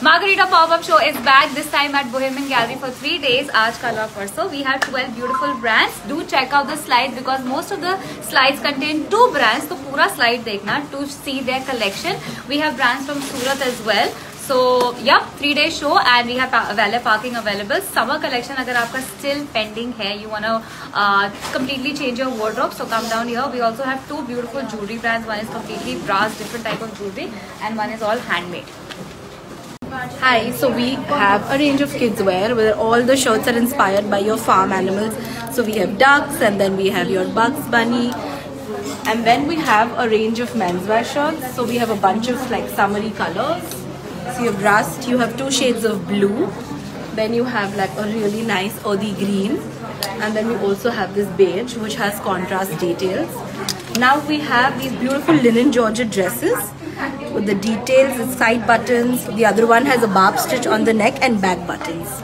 Margarita pop-up show is back this time at Bohemian Gallery for 3 days. Aaj kal aur parso we have 12 beautiful brands. Do check out the slide because most of the slides contain 2 brands. So pura slide dekhna to see their collection. We have brands from Surat as well. So yeah, 3-day show and we have valet parking available. Summer collection agar aapka still pending hai, you wanna completely change your wardrobe, so come down here. We also have 2 beautiful jewelry brands. One is completely brass, different type of jewelry, and one is all handmade. Hi, so we have a range of kids wear where all the shirts are inspired by your farm animals. So we have ducks and then we have your Bugs Bunny. And then we have a range of menswear shirts. So we have a bunch of like summery colors. So you have rust, you have 2 shades of blue. Then you have like a really nice earthy green. And then we also have this beige which has contrast details. Now we have these beautiful linen georgette dresses with the details, the side buttons. The other one has a barb stitch on the neck and back buttons.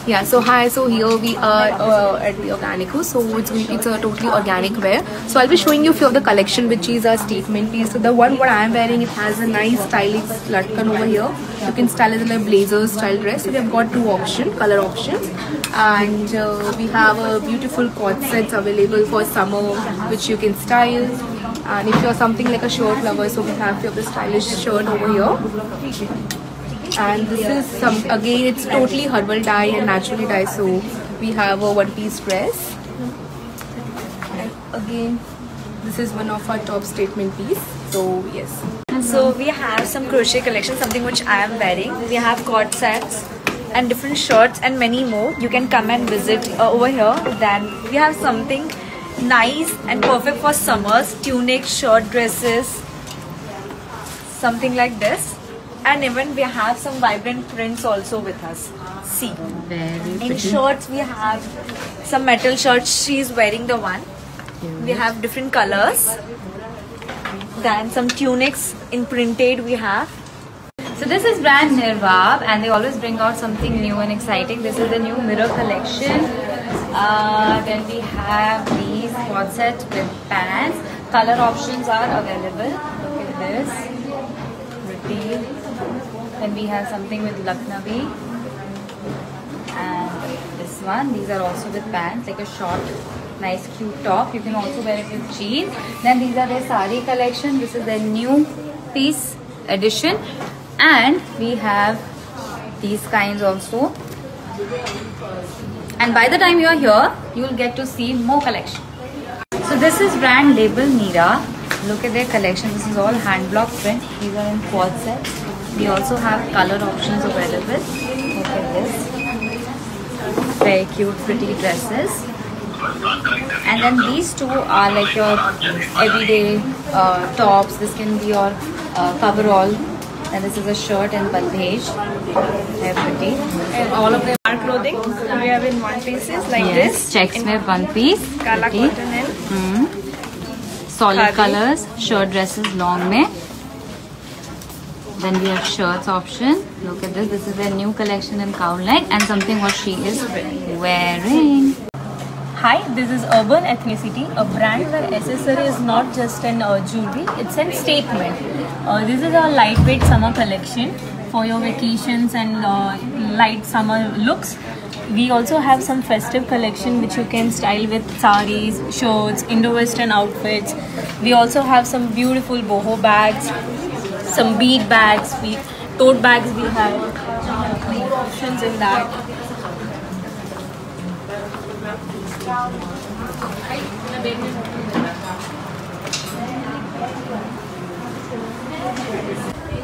Yeah, so hi, so here we are at the Organico, so it's a totally organic wear. So I'll be showing you a few of the collection which is a statement piece. So the one what I am wearing, it has a nice stylish latkan over here. You can style it like blazer style dress. So we have got 2 color options, and we have a beautiful cord sets available for summer which you can style. And if you're something like a shirt lover, so we have a few of the stylish shirt over here. And this is some, again it's totally herbal dye and naturally dye, so we have a 1-piece dress. And again this is one of our top statement piece, so yes. So we have some crochet collection, something which I am wearing. We have cord sets and different shirts and many more. You can come and visit over here. Then we have something nice and perfect for summers, tunic, short dresses, something like this. And even we have some vibrant prints also with us. See, Very in shorts we have some metal shirts. She is wearing the one. We have different colors. Then some tunics in printed we have. So this is brand Nirvab and they always bring out something new and exciting. This is the new mirror collection. Then we have these cord sets with pants. Color options are available. Look at this. Pretty. Then we have something with Lucknowi and this one. These are also with pants, like a short, nice cute top. You can also wear it with jeans. Then these are their sari collection. This is their new piece edition. And we have these kinds also. And by the time you are here, you will get to see more collection. So this is brand label Mira. Look at their collection. This is all hand block print. These are in quad sets. We also have color options available. Look at this. Very cute, pretty dresses. And then these 2 are like your everyday tops. This can be your coverall. And this is a shirt and bandhej. Very pretty. And all of them are clothing. We have in 1 pieces like this. Checks with 1 piece. Kala cotton and Solid khadi. colors. Shirt dresses long mein. Then we have shirts option. Look at this. This is their new collection in cowl neck and something what she is wearing. Hi, this is Urban Ethnicity, a brand where accessory is not just an jewelry, it's a statement. This is a lightweight summer collection for your vacations and light summer looks. We also have some festive collection which you can style with saris, shirts, Indo-Western outfits. We also have some beautiful boho bags, some bead bags, tote bags we have. More options in that.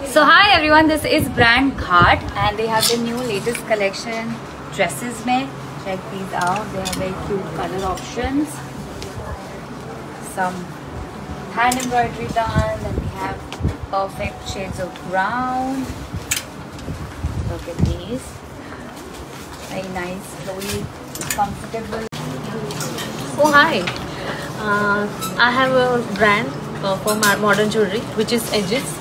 So hi everyone, this is brand Ghat and they have the new latest collection dresses mein. Check these out. They have very cute color options. Some hand embroidery done. Then we have perfect shades of brown. Look at these. Very nice, flowy, comfortable. Oh hi, I have a brand for modern jewelry which is Edges,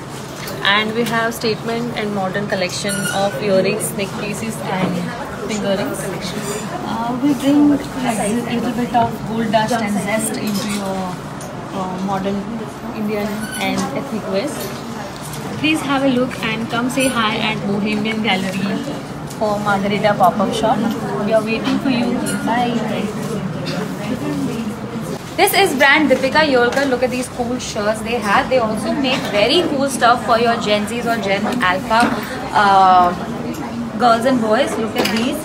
and we have statement and modern collection of earrings, neck pieces and finger rings collection. We bring a little bit of gold dust and zest into your modern Indian and ethnic ways. Please have a look and come say hi at Bohemian Gallery for Margarita pop-up shop. We are waiting for you. Bye. This is brand Deepika Yolkar. Look at these cool shirts they have. They also make very cool stuff for your Gen Zs or Gen Alpha girls and boys. Look at these.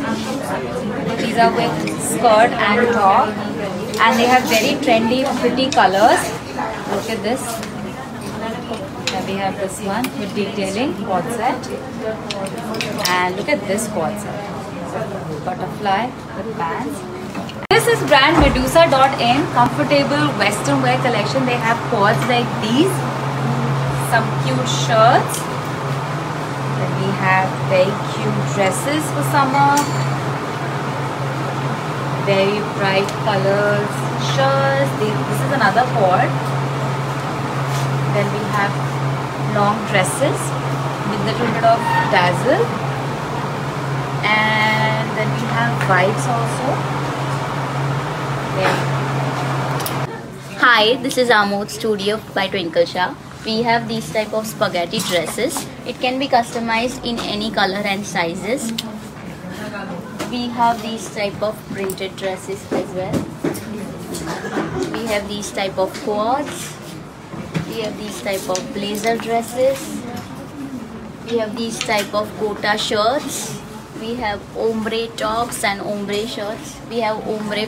These are with skirt and top, and they have very trendy, pretty colors. Look at this. Then we have this one with detailing quad set, and look at this quad set. Butterfly with bands. This is brand Medusa.in, comfortable western wear collection. They have quads like these, some cute shirts. Then we have very cute dresses for summer, very bright colors, shirts. This is another quad. Then we have long dresses with a little bit of dazzle, and then we have vibes also. Hi, this is Amod Studio by Twinkle Shah. We have these type of spaghetti dresses. It can be customized in any color and sizes. We have these type of printed dresses as well. We have these type of quads. We have these type of blazer dresses. We have these type of kota shirts. We have ombre tops and ombre shirts. We have ombre